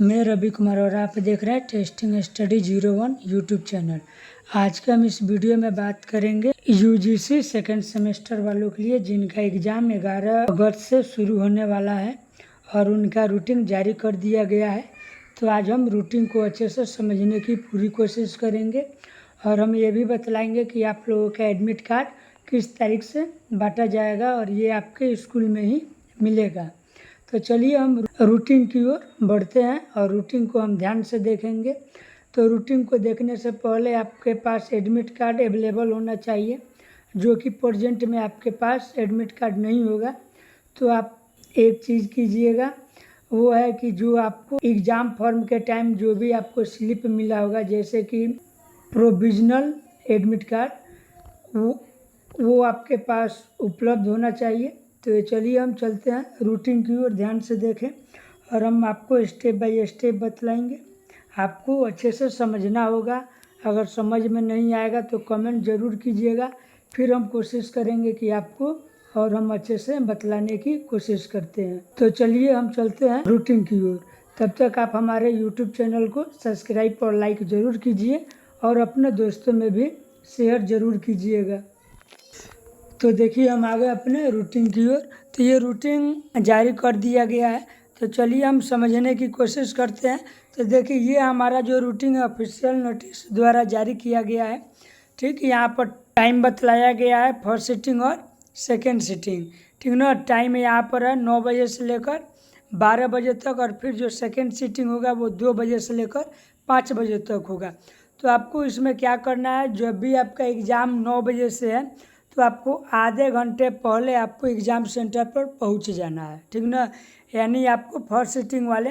मैं रवि कुमार और आप देख रहे हैं टेस्टिंग स्टडी 01 यूट्यूब चैनल। आज के हम इस वीडियो में बात करेंगे यूजीसी सेकंड सेमेस्टर वालों के लिए जिनका एग्ज़ाम 11 अगस्त से शुरू होने वाला है और उनका रूटीन जारी कर दिया गया है। तो आज हम रूटीन को अच्छे से समझने की पूरी कोशिश करेंगे और हम ये भी बतलाएंगे कि आप लोगों का एडमिट कार्ड किस तारीख से बांटा जाएगा और ये आपके स्कूल में ही मिलेगा। तो चलिए हम रूटीन की ओर बढ़ते हैं और रूटीन को हम ध्यान से देखेंगे। तो रूटीन को देखने से पहले आपके पास एडमिट कार्ड अवेलेबल होना चाहिए, जो कि प्रेजेंट में आपके पास एडमिट कार्ड नहीं होगा। तो आप एक चीज़ कीजिएगा, वो है कि जो आपको एग्ज़ाम फॉर्म के टाइम जो भी आपको स्लिप मिला होगा, जैसे कि प्रोविजनल एडमिट कार्ड, वो आपके पास उपलब्ध होना चाहिए। तो चलिए हम चलते हैं रूटीन की ओर, ध्यान से देखें और हम आपको स्टेप बाय स्टेप बतलाएंगे। आपको अच्छे से समझना होगा। अगर समझ में नहीं आएगा तो कमेंट ज़रूर कीजिएगा, फिर हम कोशिश करेंगे कि आपको और हम अच्छे से बतलाने की कोशिश करते हैं। तो चलिए हम चलते हैं रूटीन की ओर। तब तक आप हमारे यूट्यूब चैनल को सब्सक्राइब और लाइक ज़रूर कीजिए और अपने दोस्तों में भी शेयर ज़रूर कीजिएगा। तो देखिए हम आ गए अपने रूटीन की ओर। तो ये रूटीन जारी कर दिया गया है, तो चलिए हम समझने की कोशिश करते हैं। तो देखिए ये हमारा जो रूटीन है ऑफिशियल नोटिस द्वारा जारी किया गया है। ठीक, यहाँ पर टाइम बतलाया गया है फर्स्ट सीटिंग और सेकेंड सीटिंग। ठीक ना, टाइम यहाँ पर है 9 बजे से लेकर 12 बजे तक, और फिर जो सेकेंड सीटिंग होगा वो 2 बजे से लेकर 5 बजे तक होगा। तो आपको इसमें क्या करना है, जब भी आपका एग्ज़ाम 9 बजे से है तो आपको आधे घंटे पहले आपको एग्ज़ाम सेंटर पर पहुंच जाना है। ठीक ना, यानी आपको फर्स्ट सीटिंग वाले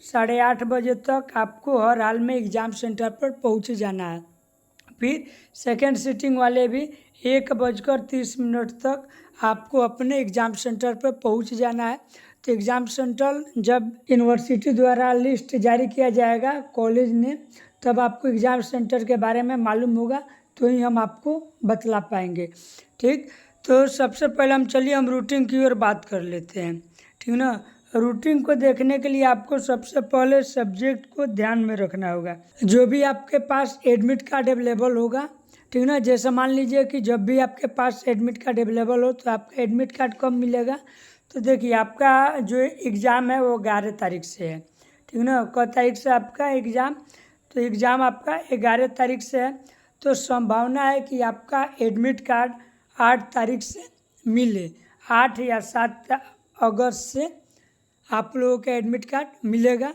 8:30 बजे तक आपको हर हाल में एग्ज़ाम सेंटर पर पहुंच जाना है। फिर सेकेंड सीटिंग वाले भी 1:30 तक आपको अपने एग्ज़ाम सेंटर पर पहुंच जाना है। तो एग्ज़ाम सेंटर जब यूनिवर्सिटी द्वारा लिस्ट जारी किया जाएगा कॉलेज ने, तब आपको एग्ज़ाम सेंटर के बारे में मालूम होगा, तो ही हम आपको बतला पाएंगे। ठीक, तो सबसे पहले हम रूटीन की ओर बात कर लेते हैं। ठीक ना, रूटीन को देखने के लिए आपको सबसे पहले सब्जेक्ट को ध्यान में रखना होगा। जो भी आपके पास एडमिट कार्ड अवेलेबल होगा, ठीक ना, जैसे मान लीजिए कि जब भी आपके पास एडमिट कार्ड अवेलेबल हो तो आपका एडमिट कार्ड कब मिलेगा। तो देखिए आपका जो एग्ज़ाम है वो 11 तारीख से है। ठीक ना, क तारीख से आपका एग्ज़ाम, तो एग्ज़ाम आपका 11 तारीख से है। तो संभावना है कि आपका एडमिट कार्ड 8 तारीख से मिले। 8 या 7 अगस्त से आप लोगों का एडमिट कार्ड मिलेगा।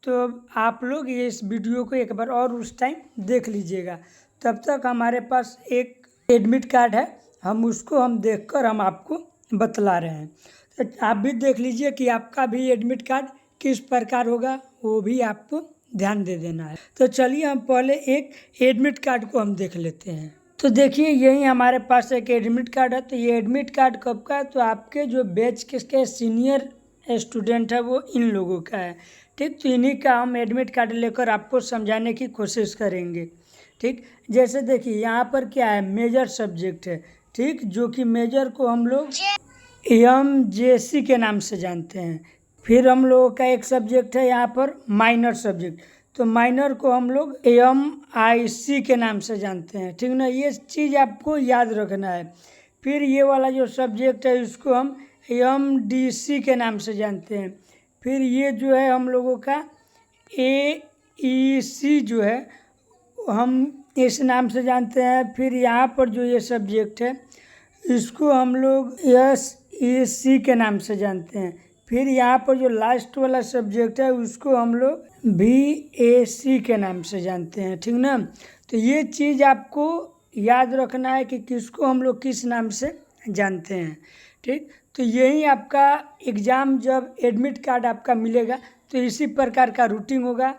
तो आप लोग ये इस वीडियो को एक बार और उस टाइम देख लीजिएगा। तब तक हमारे पास एक एडमिट कार्ड है, हम देखकर हम आपको बतला रहे हैं। तो आप भी देख लीजिए कि आपका भी एडमिट कार्ड किस प्रकार होगा, वो भी आपको ध्यान दे देना है। तो चलिए हम पहले एक एडमिट कार्ड को हम देख लेते हैं। तो देखिए यही हमारे पास एक एडमिट कार्ड है। तो ये एडमिट कार्ड कब का है, तो आपके जो बैच के सीनियर स्टूडेंट है वो इन लोगों का है। ठीक, तो इन्हीं का हम एडमिट कार्ड लेकर आपको समझाने की कोशिश करेंगे। ठीक, जैसे देखिए यहाँ पर क्या है, मेजर सब्जेक्ट है। ठीक, जो कि मेजर को हम लोग MJC के नाम से जानते हैं। फिर हम लोगों का एक सब्जेक्ट है यहाँ पर माइनर सब्जेक्ट, तो माइनर को हम लोग MIC के नाम से जानते हैं। ठीक ना, ये चीज़ आपको याद रखना है। फिर ये वाला जो सब्जेक्ट है इसको हम MDC के नाम से जानते हैं। फिर ये जो है हम लोगों का AEC जो है हम इस नाम से जानते हैं। फिर यहाँ पर जो ये सब्जेक्ट है इसको हम लोग SEC के नाम से जानते हैं। फिर यहाँ पर जो लास्ट वाला सब्जेक्ट है उसको हम लोग BAC के नाम से जानते हैं। ठीक ना, तो ये चीज़ आपको याद रखना है कि किसको हम लोग किस नाम से जानते हैं। ठीक, तो यही आपका एग्ज़ाम जब एडमिट कार्ड आपका मिलेगा तो इसी प्रकार का रूटीन होगा।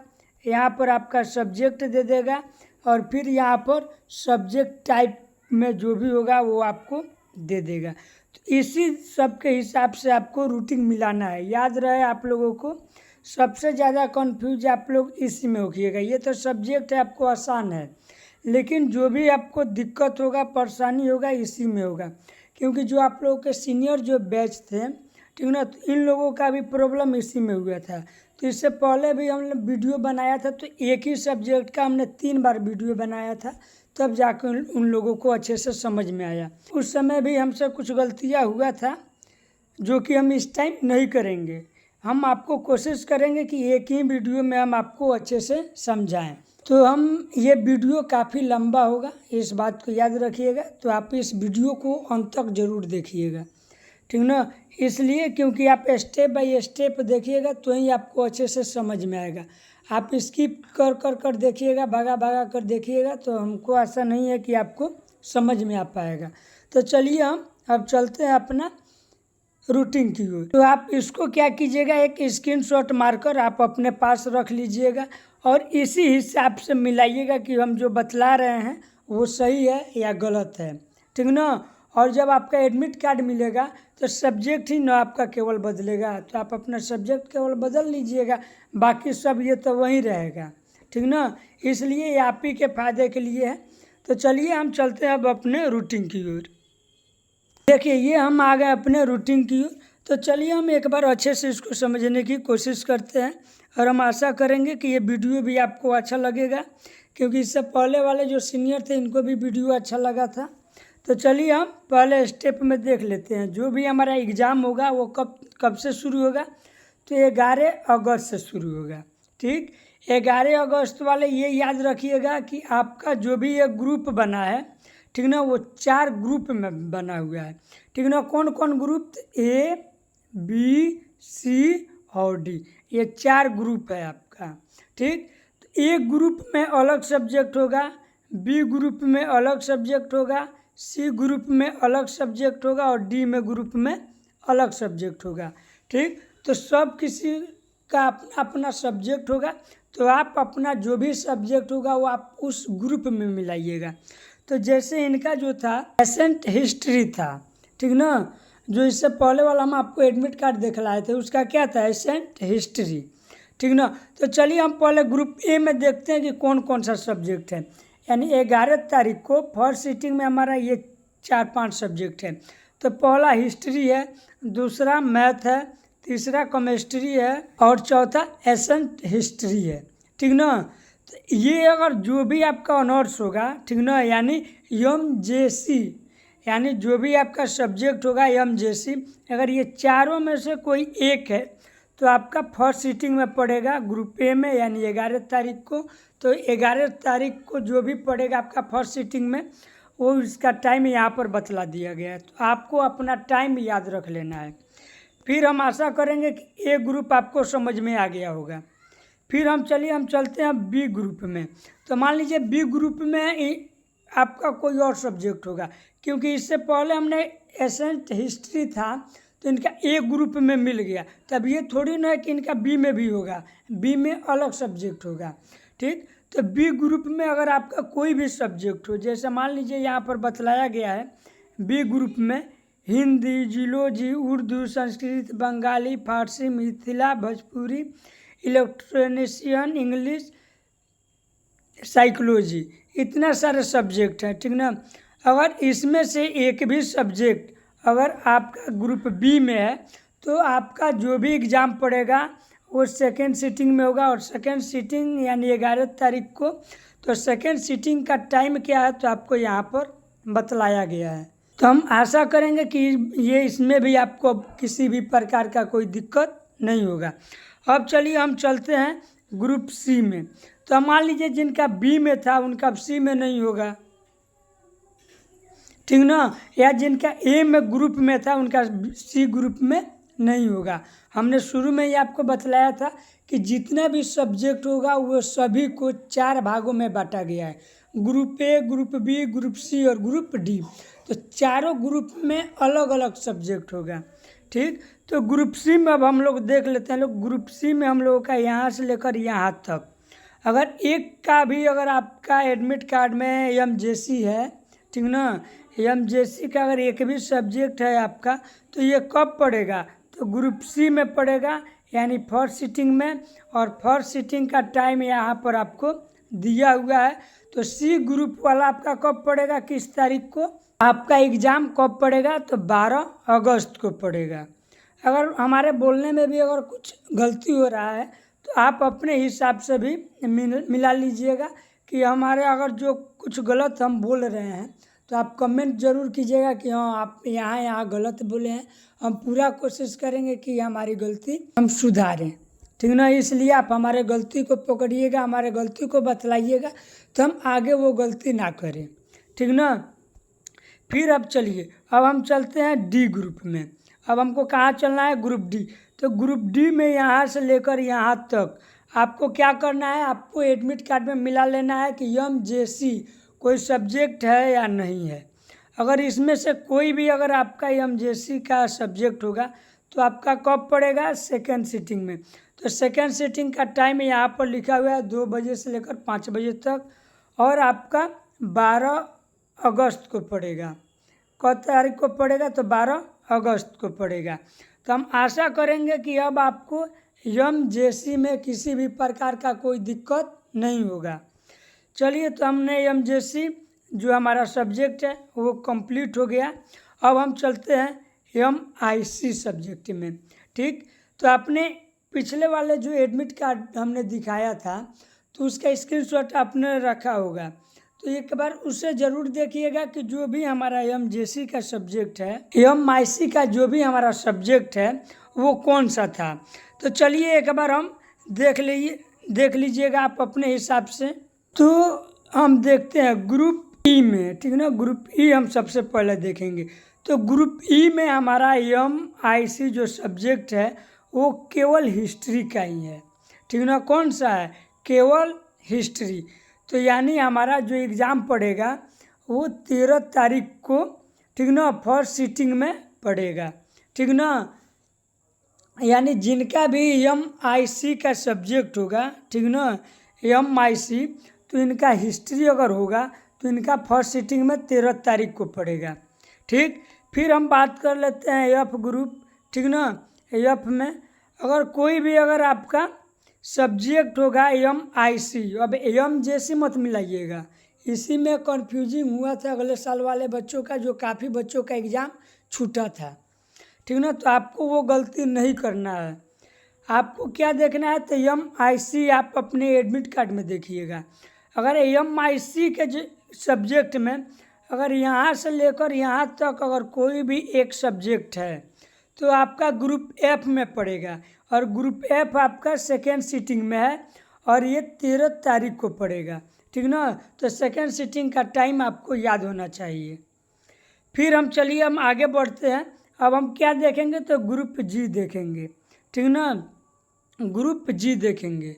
यहाँ पर आपका सब्जेक्ट दे देगा और फिर यहाँ पर सब्जेक्ट टाइप में जो भी होगा वो आपको दे देगा। तो इसी सब के हिसाब से आपको रूटीन मिलाना है। याद रहे आप लोगों को, सबसे ज़्यादा कंफ्यूज आप लोग इसी में होइएगा। ये तो सब्जेक्ट है, आपको आसान है, लेकिन जो भी आपको दिक्कत होगा, परेशानी होगा, इसी में होगा। क्योंकि जो आप लोगों के सीनियर जो बैच थे, ठीक ना, तो इन लोगों का भी प्रॉब्लम इसी में हुआ था। तो इससे पहले भी हमने वीडियो बनाया था, तो एक ही सब्जेक्ट का हमने 3 बार वीडियो बनाया था, तब जाकर उन लोगों को अच्छे से समझ में आया। उस समय भी हमसे कुछ गलतियाँ हुआ था जो कि हम इस टाइम नहीं करेंगे। हम आपको कोशिश करेंगे कि एक ही वीडियो में हम आपको अच्छे से समझाएं। तो हम ये वीडियो काफ़ी लंबा होगा, इस बात को याद रखिएगा। तो आप इस वीडियो को अंत तक ज़रूर देखिएगा, ठीक ना। इसलिए क्योंकि आप स्टेप बाय स्टेप देखिएगा तो ही आपको अच्छे से समझ में आएगा। आप स्किप कर देखिएगा, भगा कर देखिएगा तो हमको ऐसा नहीं है कि आपको समझ में आ पाएगा। तो चलिए हम अब चलते हैं अपना रूटीन की ओर। तो आप इसको क्या कीजिएगा, एक स्क्रीनशॉट मारकर आप अपने पास रख लीजिएगा और इसी हिसाब से मिलाइएगा कि हम जो बतला रहे हैं वो सही है या गलत है, ठीक ना। और जब आपका एडमिट कार्ड मिलेगा तो सब्जेक्ट ही ना आपका केवल बदलेगा, तो आप अपना सब्जेक्ट केवल बदल लीजिएगा, बाकी सब ये तो वहीं रहेगा, ठीक ना। इसलिए ये आप ही के फायदे के लिए है। तो चलिए हम चलते हैं अब अपने रूटीन की ओर। देखिए ये हम आ गए अपने रूटीन की ओर। तो चलिए हम एक बार अच्छे से इसको समझने की कोशिश करते हैं और हम आशा करेंगे कि ये वीडियो भी आपको अच्छा लगेगा, क्योंकि इससे पहले वाले जो सीनियर थे इनको भी वीडियो अच्छा लगा था। तो चलिए हम पहले स्टेप में देख लेते हैं। जो भी हमारा एग्ज़ाम होगा वो कब से शुरू होगा, तो 11 अगस्त से शुरू होगा, ठीक। 11 अगस्त वाले ये याद रखिएगा कि आपका जो भी ये ग्रुप बना है, ठीक ना, वो 4 ग्रुप में बना हुआ है, ठीक ना। कौन कौन ग्रुप, A, B, C और D, ये 4 ग्रुप है आपका, ठीक। तो एक ग्रुप में अलग सब्जेक्ट होगा, B ग्रुप में अलग सब्जेक्ट होगा, C ग्रुप में अलग सब्जेक्ट होगा और D में ग्रुप में अलग सब्जेक्ट होगा, ठीक। तो सब किसी का अपना अपना सब्जेक्ट होगा, तो आप अपना जो भी सब्जेक्ट होगा वो आप उस ग्रुप में मिलाइएगा। तो जैसे इनका जो था एसेंट हिस्ट्री था, ठीक ना, जो इससे पहले वाला हम आपको एडमिट कार्ड दिखलाए थे उसका क्या था, एसेंट हिस्ट्री, ठीक ना। तो चलिए हम पहले ग्रुप ए में देखते हैं कि कौन कौन सा सब्जेक्ट है। यानी 11 तारीख को फर्स्ट सीटिंग में हमारा ये 4-5 सब्जेक्ट है। तो पहला हिस्ट्री है, दूसरा मैथ है, तीसरा केमिस्ट्री है और चौथा एसेंट हिस्ट्री है, ठीक ना। तो ये अगर जो भी आपका ऑनर्स होगा, ठीक ना, यानी MJC, यानी जो भी आपका सब्जेक्ट होगा MJC, अगर ये चारों में से कोई एक है तो आपका फर्स्ट सीटिंग में पड़ेगा ग्रुप ए में, यानी 11 तारीख को। तो 11 तारीख को जो भी पड़ेगा आपका फर्स्ट सीटिंग में, वो इसका टाइम यहाँ पर बतला दिया गया है, तो आपको अपना टाइम याद रख लेना है। फिर हम आशा करेंगे कि ए ग्रुप आपको समझ में आ गया होगा। फिर हम चलते हैं बी ग्रुप में। तो मान लीजिए बी ग्रुप में आपका कोई और सब्जेक्ट होगा, क्योंकि इससे पहले हमने एसेंट हिस्ट्री था तो इनका ए ग्रुप में मिल गया, तब ये थोड़ी ना है कि इनका बी में भी होगा, बी में अलग सब्जेक्ट होगा, ठीक। तो बी ग्रुप में अगर आपका कोई भी सब्जेक्ट हो, जैसे मान लीजिए यहाँ पर बतलाया गया है बी ग्रुप में Hindi, geology, Urdu, Sanskrit, Bengali, Farsi, Mithila, Bhojpuri, electrician, English, psychology, इतना सारे सब्जेक्ट हैं, ठीक ना। अगर इसमें से एक भी सब्जेक्ट अगर आपका ग्रुप बी में है तो आपका जो भी एग्ज़ाम पड़ेगा वो सेकेंड सीटिंग में होगा। और सेकेंड सीटिंग यानी 11 तारीख को, तो सेकेंड सीटिंग का टाइम क्या है तो आपको यहाँ पर बतलाया गया है। तो हम आशा करेंगे कि ये इसमें भी आपको किसी भी प्रकार का कोई दिक्कत नहीं होगा। अब चलिए हम चलते हैं ग्रुप सी में। तो मान लीजिए जिनका बी में था उनका सी में नहीं होगा, ठीक ना, या जिनका ए में ग्रुप में था उनका सी ग्रुप में नहीं होगा। हमने शुरू में ही आपको बतलाया था कि जितना भी सब्जेक्ट होगा वो सभी को 4 भागों में बांटा गया है, group A, group B, group C और ग्रुप डी। तो चारों ग्रुप में अलग अलग सब्जेक्ट होगा, ठीक। तो ग्रुप सी में अब हम लोग देख लेते हैं। लोग ग्रुप सी में हम लोगों का यहाँ से लेकर यहाँ तक, अगर एक का भी अगर आपका एडमिट कार्ड में MJC है, ठीक ना, MJC का अगर एक भी सब्जेक्ट है आपका तो ये कब पड़ेगा, तो ग्रुप सी में पड़ेगा, यानी फर्स्ट सीटिंग में। और फर्स्ट सीटिंग का टाइम यहाँ पर आपको दिया हुआ है। तो सी ग्रुप वाला आपका कब पड़ेगा, किस तारीख को, आपका एग्ज़ाम कब पड़ेगा, तो 12 अगस्त को पड़ेगा। अगर हमारे बोलने में भी अगर कुछ गलती हो रहा है तो आप अपने हिसाब से भी मिला लीजिएगा कि हमारे अगर जो कुछ गलत हम बोल रहे हैं तो आप कमेंट ज़रूर कीजिएगा कि हाँ आप यहाँ गलत बोले हैं। हम पूरा कोशिश करेंगे कि हमारी गलती हम सुधारें, ठीक ना। इसलिए आप हमारे गलती को पकड़िएगा, हमारे गलती को बतलाइएगा तो हम आगे वो गलती ना करें, ठीक ना। फिर अब चलिए, अब हम चलते हैं डी ग्रुप में। अब हमको कहाँ चलना है? Group D. तो ग्रुप डी में यहाँ से लेकर यहाँ तक आपको क्या करना है? आपको एडमिट कार्ड में मिला लेना है कि MJC कोई सब्जेक्ट है या नहीं है। अगर इसमें से कोई भी अगर आपका MJC का सब्जेक्ट होगा तो आपका कब पड़ेगा? सेकेंड सीटिंग में। तो सेकेंड सीटिंग का टाइम यहाँ पर लिखा हुआ है 2 बजे से लेकर 5 बजे तक, और आपका 12 अगस्त को पड़ेगा। कब तारीख को पड़ेगा? तो 12 अगस्त को पड़ेगा। तो हम आशा करेंगे कि अब आपको MJC में किसी भी प्रकार का कोई दिक्कत नहीं होगा। चलिए, तो हमने MJC जो हमारा सब्जेक्ट है वो कंप्लीट हो गया। अब हम चलते हैं MIC सब्जेक्ट में, ठीक। तो आपने पिछले वाले जो एडमिट कार्ड हमने दिखाया था तो उसका स्क्रीनशॉट आपने रखा होगा, तो एक बार उसे ज़रूर देखिएगा कि जो भी हमारा MJC का सब्जेक्ट है, MIC का जो भी हमारा सब्जेक्ट है वो कौन सा था। तो चलिए एक बार हम देख लीजिएगा आप अपने हिसाब से। तो हम देखते हैं ग्रुप ई में, ठीक ना। ग्रुप ई हम सबसे पहले देखेंगे। तो ग्रुप ई में हमारा MIC जो सब्जेक्ट है वो केवल हिस्ट्री का ही है, ठीक ना। कौन सा है? केवल हिस्ट्री। तो यानी हमारा जो एग्ज़ाम पड़ेगा वो 13 तारीख को, ठीक ना, फर्स्ट सीटिंग में पड़ेगा, ठीक ना। यानी जिनका भी MIC का सब्जेक्ट होगा, ठीक ना, MIC, तो इनका हिस्ट्री अगर होगा तो इनका फर्स्ट सीटिंग में 13 तारीख को पड़ेगा, ठीक। फिर हम बात कर लेते हैं F ग्रुप, ठीक ना। F में अगर कोई भी अगर आपका सब्जेक्ट होगा MIC, अब MJC मत मिलाइएगा, इसी में कन्फ्यूजिंग हुआ था अगले साल वाले बच्चों का, जो काफ़ी बच्चों का एग्ज़ाम छूटा था, ठीक ना। तो आपको वो गलती नहीं करना है। आपको क्या देखना है? तो MIC आप अपने एडमिट कार्ड में देखिएगा। अगर MIC के सब्जेक्ट में अगर यहाँ से लेकर यहाँ तक अगर कोई भी एक सब्जेक्ट है तो आपका ग्रुप F में पड़ेगा, और ग्रुप F आपका सेकेंड सीटिंग में है और ये 13 तारीख को पड़ेगा, ठीक ना। तो सेकेंड सीटिंग का टाइम आपको याद होना चाहिए। फिर हम चलिए हम आगे बढ़ते हैं। अब हम क्या देखेंगे? तो ग्रुप G देखेंगे, ठीक ना। ग्रुप G देखेंगे।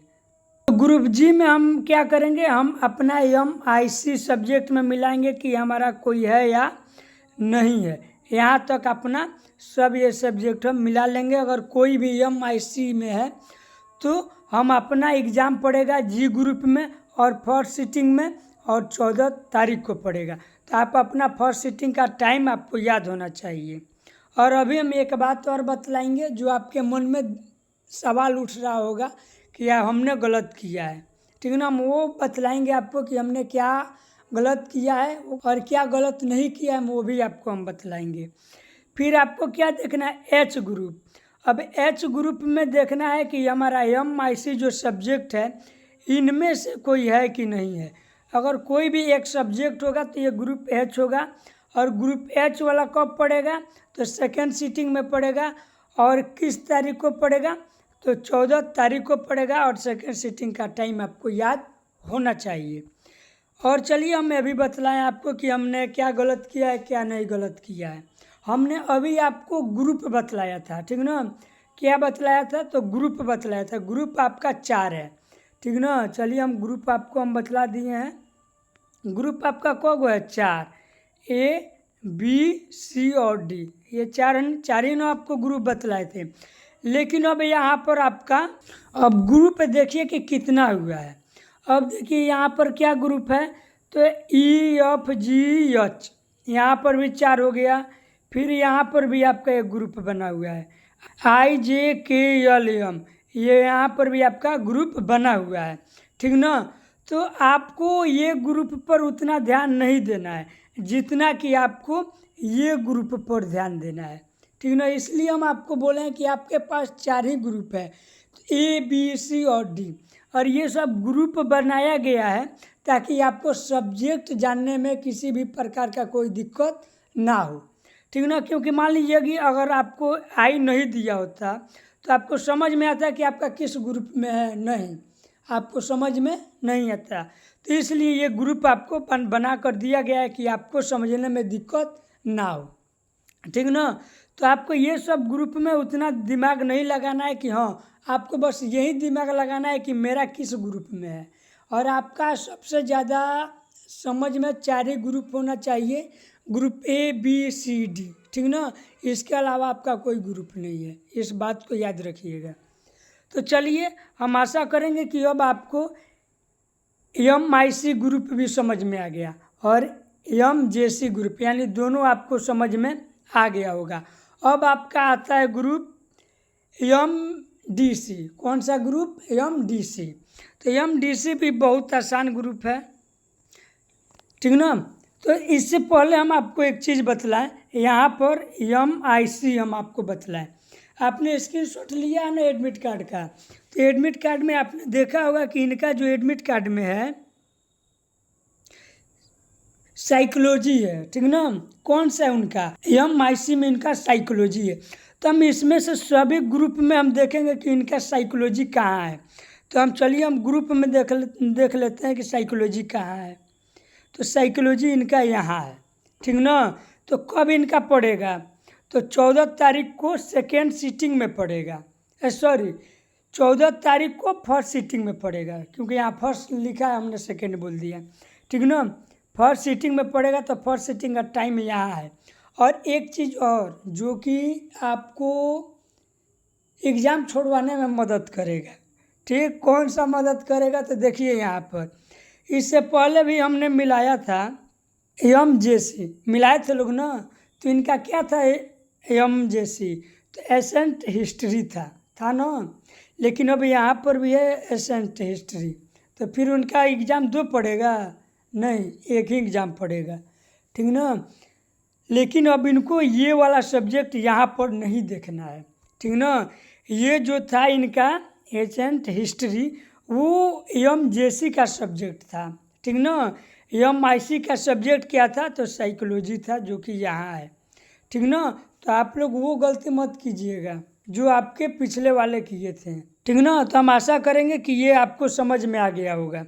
तो ग्रुप G में हम क्या करेंगे? हम अपना MIC सब्जेक्ट में मिलाएंगे कि हमारा कोई है या नहीं है। यहाँ तक अपना सब ये सब्जेक्ट हम मिला लेंगे। अगर कोई भी MIC में है तो हम अपना एग्ज़ाम पड़ेगा G ग्रुप में और फर्स्ट सीटिंग में, और 14 तारीख को पड़ेगा। तो आप अपना फर्स्ट सीटिंग का टाइम आपको याद होना चाहिए। और अभी हम एक बात और बतलाएंगे जो आपके मन में सवाल उठ रहा होगा कि यार हमने गलत किया है, ठीक ना। हम वो बतलाएंगे आपको कि हमने क्या गलत किया है और क्या गलत नहीं किया है, वो भी आपको हम बतलाएंगे। फिर आपको क्या देखना है? H group. अब H ग्रुप में देखना है कि हमारा MIC जो सब्जेक्ट है इनमें से कोई है कि नहीं है। अगर कोई भी एक सब्जेक्ट होगा तो ये ग्रुप H होगा, और ग्रुप H वाला कब पड़ेगा? तो सेकेंड सीटिंग में पड़ेगा। और किस तारीख को पड़ेगा? तो 14 तारीख को पड़ेगा, और सेकेंड सीटिंग का टाइम आपको याद होना चाहिए। और चलिए हम अभी बतलाएं आपको कि हमने क्या गलत किया है, क्या नहीं गलत किया है। हमने अभी आपको ग्रुप बतलाया था, ठीक ना। क्या बतलाया था? तो ग्रुप बतलाया था। ग्रुप आपका 4 है, ठीक ना। चलिए हम ग्रुप आपको हम बतला दिए हैं। ग्रुप आपका कब है? 4, A, B, C और D, ये चार ही ना आपको ग्रुप बतलाए थे। लेकिन अब यहाँ पर आपका अब ग्रुप देखिए कि कितना हुआ है। अब देखिए यहाँ पर क्या ग्रुप है? तो EFGH, यहाँ पर भी 4 हो गया। फिर यहाँ पर भी आपका एक ग्रुप बना हुआ है IJKLM, ये यहाँ पर भी आपका ग्रुप बना हुआ है, ठीक ना। तो आपको ये ग्रुप पर उतना ध्यान नहीं देना है जितना कि आपको ये ग्रुप पर ध्यान देना है, ठीक ना। इसलिए हम आपको बोले हैं कि आपके पास 4 ही ग्रुप है। तो A, B, C और D, और ये सब ग्रुप बनाया गया है ताकि आपको सब्जेक्ट जानने में किसी भी प्रकार का कोई दिक्कत ना हो, ठीक ना। क्योंकि मान लीजिए कि अगर आपको आई नहीं दिया होता तो आपको समझ में आता कि आपका किस ग्रुप में है, नहीं, आपको समझ में नहीं आता। तो इसलिए ये ग्रुप आपको बना कर दिया गया है कि आपको समझने में दिक्कत ना हो, ठीक ना। तो आपको ये सब ग्रुप में उतना दिमाग नहीं लगाना है कि हाँ, आपको बस यही दिमाग लगाना है कि मेरा किस ग्रुप में है। और आपका सबसे ज़्यादा समझ में 4 ही ग्रुप होना चाहिए, group A, B, C, D, ठीक ना। इसके अलावा आपका कोई ग्रुप नहीं है, इस बात को याद रखिएगा। तो चलिए, हम आशा करेंगे कि अब आपको MIC ग्रुप भी समझ में आ गया और MJC ग्रुप, यानी दोनों आपको समझ में आ गया होगा। अब आपका आता है ग्रुप MDC। कौन सा ग्रुप? MDC। तो MDC भी बहुत आसान ग्रुप है, ठीक ना। तो इससे पहले हम आपको एक चीज़ बतलाएं, यहाँ पर MIC हम आपको बतलाएं। आपने स्क्रीनशॉट लिया है ना एडमिट कार्ड का, तो एडमिट कार्ड में आपने देखा होगा कि इनका जो एडमिट कार्ड में है साइकोलॉजी है, ठीक ना। कौन सा है उनका? MIC में इनका साइकोलॉजी है। तो हम इसमें से सभी ग्रुप में हम देखेंगे कि इनका साइकोलॉजी कहाँ है। तो हम चलिए हम ग्रुप में देख लेते हैं कि साइकोलॉजी कहाँ है। तो साइकोलॉजी इनका यहाँ है, ठीक ना। तो कब इनका पड़ेगा? तो 14 तारीख को सेकेंड सीटिंग में पड़ेगा, 14 तारीख को फर्स्ट सीटिंग में पड़ेगा, क्योंकि यहाँ फर्स्ट लिखा है, हमने सेकेंड बोल दिया, ठीक ना। फर्स्ट सीटिंग में पड़ेगा, तो फर्स्ट सीटिंग का टाइम यहाँ है। और एक चीज़ और जो कि आपको एग्ज़ाम छोड़वाने में मदद करेगा, ठीक। कौन सा मदद करेगा? तो देखिए यहाँ पर, इससे पहले भी हमने मिलाया था MJC, मिलाए थे लोग ना। तो इनका क्या था? MJC, तो एसेंट हिस्ट्री था ना। लेकिन अब यहाँ पर भी है एसेंट हिस्ट्री, तो फिर उनका एग्ज़ाम 2 पड़ेगा? नहीं, एक ही एग्ज़ाम पड़ेगा, ठीक ना। लेकिन अब इनको ये वाला सब्जेक्ट यहाँ पर नहीं देखना है, ठीक ना। ये जो था इनका एसेंट हिस्ट्री, वो MJC का सब्जेक्ट था, ठीक ना। MIC का सब्जेक्ट क्या था? तो साइकोलॉजी था, जो कि यहाँ है, ठीक ना। तो आप लोग वो गलती मत कीजिएगा जो आपके पिछले वाले किए थे, ठीक ना। तो हम आशा करेंगे कि ये आपको समझ में आ गया होगा,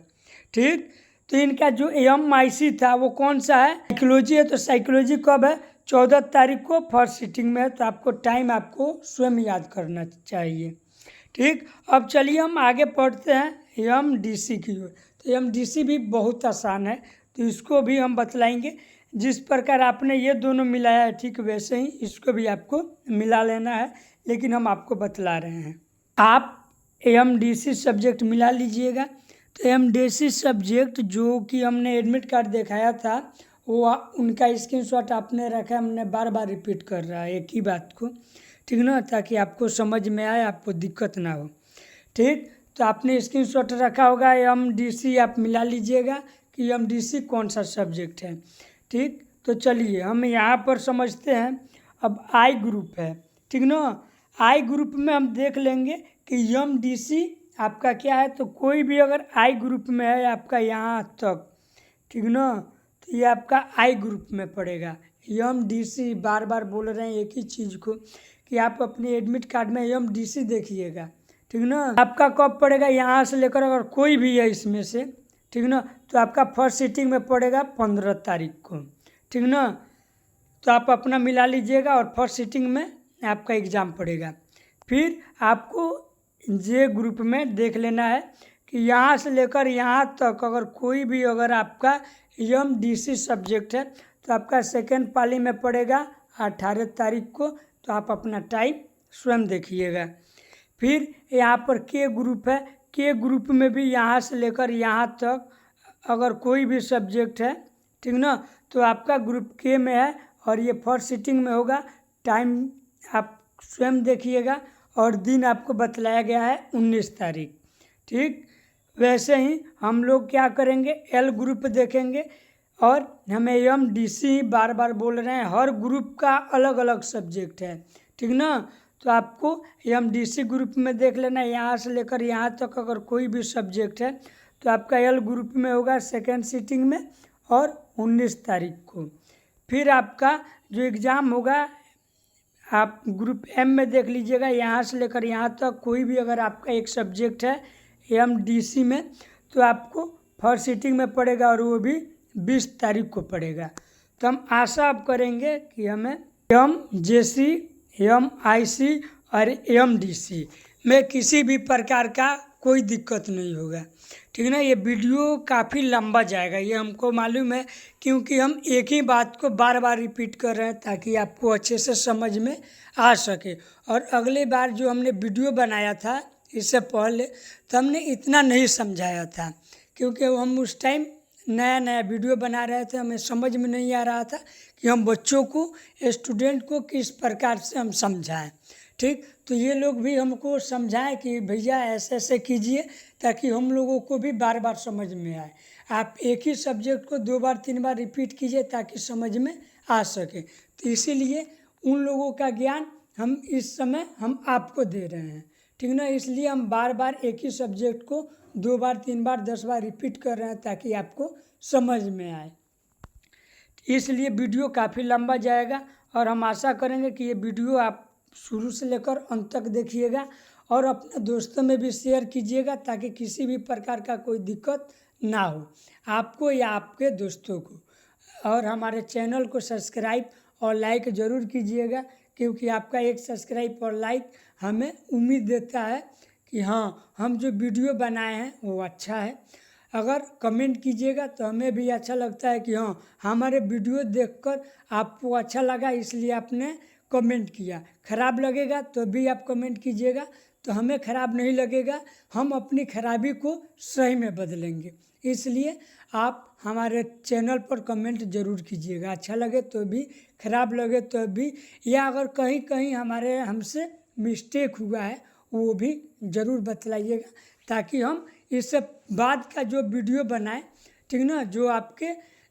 ठीक। तो इनका जो MIC था वो कौन सा है? साइकोलॉजी है। तो साइकोलॉजी कब है? 14 तारीख को फर्स्ट सीटिंग में है। तो आपको टाइम आपको स्वयं याद करना चाहिए, ठीक। अब चलिए हम आगे पढ़ते हैं MDC की ओर। तो MDC भी बहुत आसान है, तो इसको भी हम बतलाएंगे। जिस प्रकार आपने ये दोनों मिलाया है, ठीक वैसे ही इसको भी आपको मिला लेना है, लेकिन हम आपको बतला रहे हैं। आप MDC सब्जेक्ट मिला लीजिएगा। तो MDC सब्जेक्ट जो कि हमने एडमिट कार्ड दिखाया था, वो उनका स्क्रीनशॉट आपने रखा है, हमने बार बार रिपीट कर रहा है एक ही बात को, ठीक ना, ताकि आपको समझ में आए, आपको दिक्कत ना हो, ठीक। तो आपने स्क्रीनशॉट रखा होगा MDC, आप मिला लीजिएगा कि MDC कौन सा सब्जेक्ट है, ठीक। तो चलिए हम यहाँ पर समझते हैं। अब I ग्रुप है, ठीक ना। I ग्रुप में हम देख लेंगे कि MDC आपका क्या है। तो कोई भी अगर I ग्रुप में है आपका यहाँ तक, ठीक ना, तो ये आपका I ग्रुप में पड़ेगा। MDC बार बार बोल रहे हैं एक ही चीज़ को कि आप अपने एडमिट कार्ड में MDC देखिएगा, ठीक ना। आपका कब पड़ेगा? यहाँ से लेकर अगर कोई भी है इसमें से, ठीक ना, तो आपका फर्स्ट सीटिंग में पड़ेगा 15 तारीख को, ठीक ना। तो आप अपना मिला लीजिएगा और फर्स्ट सीटिंग में आपका एग्ज़ाम पड़ेगा। फिर आपको जे ग्रुप में देख लेना है कि यहाँ से लेकर यहाँ तक अगर कोई भी अगर आपका MDC सब्जेक्ट है, तो आपका सेकेंड पाली में पड़ेगा 18 तारीख को। तो आप अपना टाइम स्वयं देखिएगा। फिर यहाँ पर K ग्रुप है, K ग्रुप में भी यहाँ से लेकर यहाँ तक अगर कोई भी सब्जेक्ट है, ठीक ना, तो आपका ग्रुप K में है और ये फर्स्ट सीटिंग में होगा। टाइम आप स्वयं देखिएगा और दिन आपको बतलाया गया है 19 तारीख, ठीक। वैसे ही हम लोग क्या करेंगे, L ग्रुप देखेंगे। और हमें MDC बार बार बोल रहे हैं, हर ग्रुप का अलग अलग सब्जेक्ट है, ठीक ना। तो आपको MDC ग्रुप में देख लेना। यहाँ से लेकर यहाँ तक अगर कोई भी सब्जेक्ट है तो आपका L ग्रुप में होगा सेकेंड सीटिंग में और 19 तारीख को। फिर आपका जो एग्ज़ाम होगा आप ग्रुप M में देख लीजिएगा। यहाँ से लेकर यहाँ तक कोई भी अगर आपका एक सब्जेक्ट है MDC में तो आपको फर्स्ट सीटिंग में पड़ेगा और वो भी 20 तारीख को पड़ेगा। तो हम आशा अब करेंगे कि हमें MJC, MIC और MDC में किसी भी प्रकार का कोई दिक्कत नहीं होगा, ठीक है ना। ये वीडियो काफ़ी लंबा जाएगा, ये हमको मालूम है, क्योंकि हम एक ही बात को बार बार रिपीट कर रहे हैं ताकि आपको अच्छे से समझ में आ सके। और अगली बार जो हमने वीडियो बनाया था इससे पहले तो हमने इतना नहीं समझाया था, क्योंकि हम उस टाइम नया नया वीडियो बना रहे थे, हमें समझ में नहीं आ रहा था कि हम बच्चों को, स्टूडेंट को किस प्रकार से हम समझाएं। ठीक, तो ये लोग भी हमको समझाएं कि भैया ऐसे ऐसे कीजिए ताकि हम लोगों को भी बार बार समझ में आए। आप एक ही सब्जेक्ट को 2 बार 3 बार रिपीट कीजिए ताकि समझ में आ सके। तो इसीलिए उन लोगों का ज्ञान हम इस समय हम आपको दे रहे हैं, ठीक ना। इसलिए हम बार बार एक ही सब्जेक्ट को 2 बार 3 बार 10 बार रिपीट कर रहे हैं ताकि आपको समझ में आए। इसलिए वीडियो काफ़ी लंबा जाएगा और हम आशा करेंगे कि ये वीडियो आप शुरू से लेकर अंत तक देखिएगा और अपने दोस्तों में भी शेयर कीजिएगा ताकि किसी भी प्रकार का कोई दिक्कत ना हो आपको या आपके दोस्तों को। और हमारे चैनल को सब्सक्राइब और लाइक ज़रूर कीजिएगा, क्योंकि आपका एक सब्सक्राइब और लाइक हमें उम्मीद देता है कि हाँ, हम जो वीडियो बनाए हैं वो अच्छा है। अगर कमेंट कीजिएगा तो हमें भी अच्छा लगता है कि हाँ, हमारे वीडियो देखकर आपको अच्छा लगा इसलिए आपने कमेंट किया। ख़राब लगेगा तो भी आप कमेंट कीजिएगा, तो हमें ख़राब नहीं लगेगा, हम अपनी खराबी को सही में बदलेंगे। इसलिए आप हमारे चैनल पर कमेंट ज़रूर कीजिएगा, अच्छा लगे तो भी, ख़राब लगे तो भी, या अगर कहीं कहीं हमसे मिस्टेक हुआ है वो भी ज़रूर बतलाइएगा ताकि हम इससे बाद का जो वीडियो बनाएं, ठीक ना, जो आपके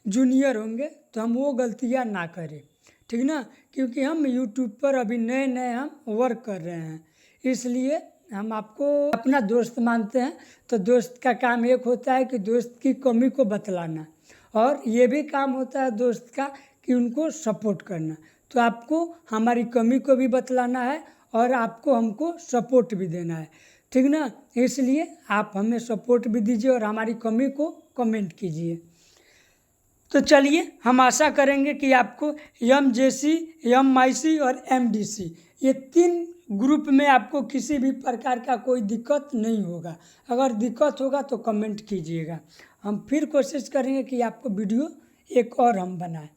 जूनियर होंगे तो हम वो गलतियां ना करें, ठीक ना। क्योंकि हम यूट्यूब पर अभी नए नए हम वर्क कर रहे हैं, इसलिए हम आपको अपना दोस्त मानते हैं। तो दोस्त का काम एक होता है कि दोस्त की कमी को बतलाना, और ये भी काम होता है दोस्त का कि उनको सपोर्ट करना। तो आपको हमारी कमी को भी बतलाना है और आपको हमको सपोर्ट भी देना है, ठीक ना। इसलिए आप हमें सपोर्ट भी दीजिए और हमारी कमी को कमेंट कीजिए। तो चलिए, हम आशा करेंगे कि आपको MJC, MIC और MDC ये 3 ग्रुप में आपको किसी भी प्रकार का कोई दिक्कत नहीं होगा। अगर दिक्कत होगा तो कमेंट कीजिएगा, हम फिर कोशिश करेंगे कि आपको वीडियो एक और हम बनाएं।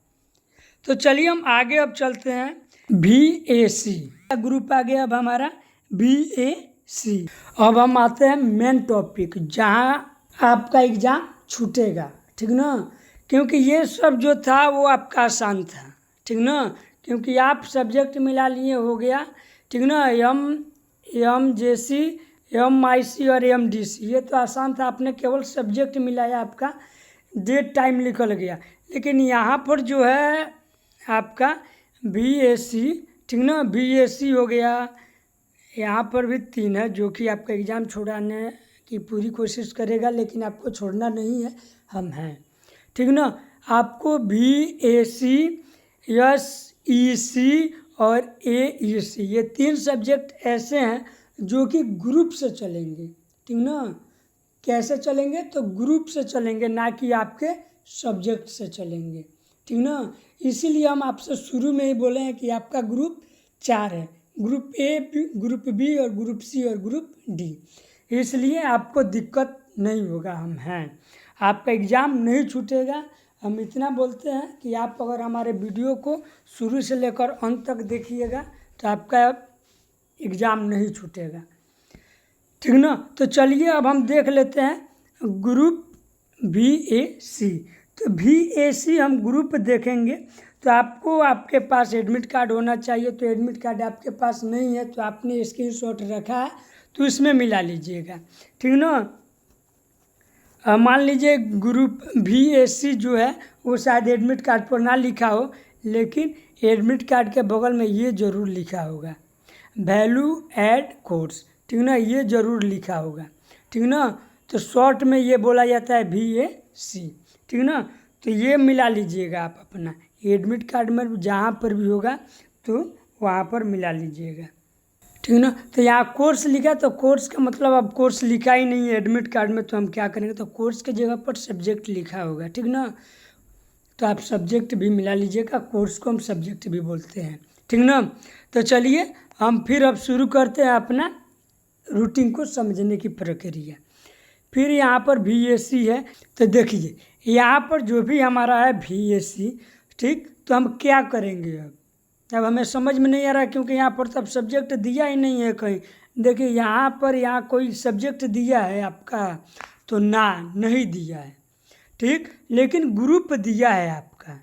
तो चलिए हम आगे अब चलते हैं। BAC ग्रुप आ गया अब हमारा BAC। अब हम आते हैं मेन टॉपिक जहाँ आपका एग्ज़ाम छूटेगा, ठीक ना। क्योंकि ये सब जो था वो आपका आसान था, ठीक ना, क्योंकि आप सब्जेक्ट मिला लिए हो गया, ठीक ना। MJC, MIC और MDC ये तो आसान था, आपने केवल सब्जेक्ट मिलाया, आपका डेट टाइम निकल गया। लेकिन यहाँ पर जो है आपका BAC, ठीक ना, BAC हो गया, यहाँ पर भी 3 है जो कि आपका एग्ज़ाम छुड़ाने की पूरी कोशिश करेगा, लेकिन आपको छोड़ना नहीं है, हम हैं, ठीक ना। आपको BAC, SEC और AEC ये 3 सब्जेक्ट ऐसे हैं जो कि ग्रुप से चलेंगे, ठीक ना। कैसे चलेंगे? तो ग्रुप से चलेंगे, ना कि आपके सब्जेक्ट से चलेंगे, ठीक ना। इसीलिए हम आपसे शुरू में ही बोले हैं कि आपका ग्रुप 4 है, ग्रुप A, ग्रुप B और ग्रुप C और ग्रुप D। इसलिए आपको दिक्कत नहीं होगा, हम हैं, आपका एग्ज़ाम नहीं छूटेगा। हम इतना बोलते हैं कि आप अगर हमारे वीडियो को शुरू से लेकर अंत तक देखिएगा तो आपका एग्ज़ाम नहीं छूटेगा, ठीक ना। तो चलिए अब हम देख लेते हैं ग्रुप BAC। तो BAC हम ग्रुप देखेंगे तो आपको आपके पास एडमिट कार्ड होना चाहिए। तो एडमिट कार्ड आपके पास नहीं है तो आपने स्क्रीनशॉट रखा है तो इसमें मिला लीजिएगा, ठीक ना। मान लीजिए ग्रुप BAC जो है वो शायद एडमिट कार्ड पर ना लिखा हो, लेकिन एडमिट कार्ड के बगल में ये ज़रूर लिखा होगा, वैल्यू एड कोर्स, ठीक ना, ये ज़रूर लिखा होगा, ठीक ना। तो शॉर्ट में ये बोला जाता है VAC, ठीक ना। तो ये मिला लीजिएगा आप अपना एडमिट कार्ड में जहाँ पर भी होगा तो वहाँ पर मिला लीजिएगा, ठीक ना। तो यहाँ कोर्स लिखा, तो कोर्स का मतलब अब कोर्स लिखा ही नहीं है एडमिट कार्ड में, तो हम क्या करेंगे, तो कोर्स के जगह पर सब्जेक्ट लिखा होगा, ठीक ना। तो आप सब्जेक्ट भी मिला लीजिएगा, कोर्स को हम सब्जेक्ट भी बोलते हैं, ठीक ना। तो चलिए हम फिर अब शुरू करते हैं अपना रूटीन को समझने की प्रक्रिया। फिर यहाँ पर VAC है, तो देखिए यहाँ पर जो भी हमारा है VAC, ठीक। तो हम क्या करेंगे अब हमें समझ में नहीं आ रहा, क्योंकि यहाँ पर तो अब सब्जेक्ट दिया ही नहीं है कहीं। देखिए यहाँ पर यहाँ कोई सब्जेक्ट दिया है आपका, तो ना नहीं दिया है, ठीक। लेकिन ग्रुप दिया है आपका,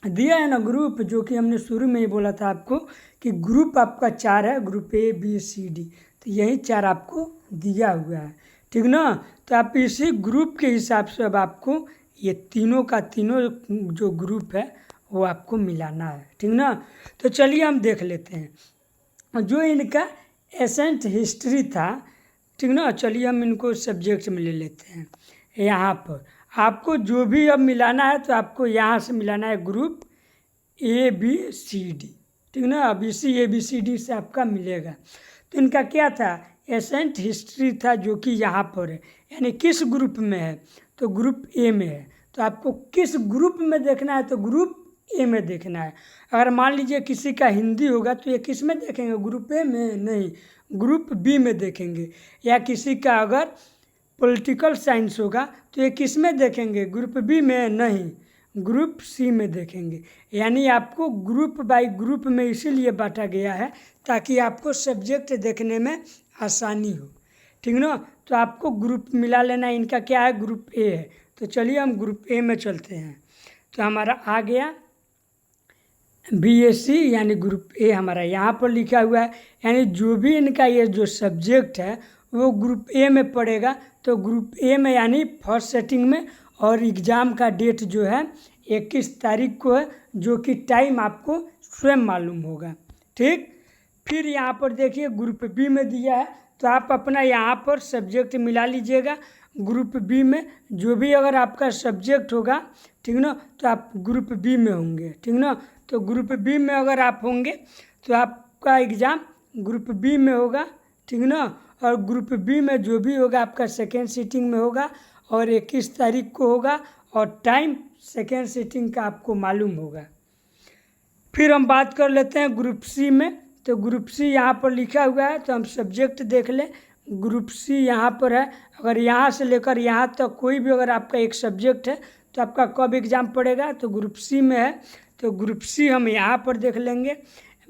दिया है ना ग्रुप, जो कि हमने शुरू में ही बोला था आपको कि ग्रुप आपका 4 है, ग्रुप ABCD, तो यही 4 आपको दिया हुआ है, ठीक ना। तो आप इसी ग्रुप के हिसाब से अब आपको ये तीनों का तीनों जो ग्रुप है वो आपको मिलाना है, ठीक ना। तो चलिए हम देख लेते हैं जो इनका एसेंट हिस्ट्री था, ठीक ना। चलिए हम इनको सब्जेक्ट में ले लेते हैं। यहाँ पर आपको जो भी अब मिलाना है तो आपको यहाँ से मिलाना है ग्रुप ABCD, ठीक ना। अब इसी ABCD से आपका मिलेगा। तो इनका क्या था, एसेंट हिस्ट्री था, जो कि यहाँ पर है, यानी किस ग्रुप में है, तो ग्रुप A में है। तो आपको किस ग्रुप में देखना है, तो ग्रुप A में देखना है। अगर मान लीजिए किसी का हिंदी होगा तो ये किस में देखेंगे, ग्रुप A में नहीं, ग्रुप B में देखेंगे। या किसी का अगर पॉलिटिकल साइंस होगा तो ये किस में देखेंगे, ग्रुप B में नहीं, ग्रुप C में देखेंगे। यानी आपको ग्रुप बाय ग्रुप में इसीलिए बांटा गया है ताकि आपको सब्जेक्ट देखने में आसानी हो, ठीक ना। तो आपको ग्रुप मिला लेना, इनका क्या है, ग्रुप A है। तो चलिए हम ग्रुप A में चलते हैं। तो हमारा आ गया BAC, यानी ग्रुप A हमारा यहाँ पर लिखा हुआ है, यानी जो भी इनका ये जो सब्जेक्ट है वो ग्रुप A में पड़ेगा। तो ग्रुप A में यानी फर्स्ट सेटिंग में, और एग्ज़ाम का डेट जो है 21 तारीख को है, जो कि टाइम आपको स्वयं मालूम होगा, ठीक। फिर यहाँ पर देखिए ग्रुप B में दिया है, तो आप अपना यहाँ पर सब्जेक्ट मिला लीजिएगा ग्रुप B में, जो भी अगर आपका सब्जेक्ट होगा, ठीक ना, तो आप ग्रुप B में होंगे, ठीक ना। तो ग्रुप B में अगर आप होंगे तो आपका एग्ज़ाम ग्रुप B में होगा, ठीक ना। और ग्रुप B में जो भी होगा आपका सेकेंड सीटिंग में होगा, और 21 तारीख को होगा, और टाइम सेकेंड सीटिंग का आपको मालूम होगा। फिर हम बात कर लेते हैं ग्रुप C में। तो ग्रुप C यहाँ पर लिखा हुआ है, तो हम सब्जेक्ट देख लें। ग्रुप C यहाँ पर है, अगर यहाँ से लेकर यहाँ तक कोई भी अगर आपका एक सब्जेक्ट है तो आपका कब एग्ज़ाम पड़ेगा, तो ग्रुप C में है। तो ग्रुप C हम यहाँ पर देख लेंगे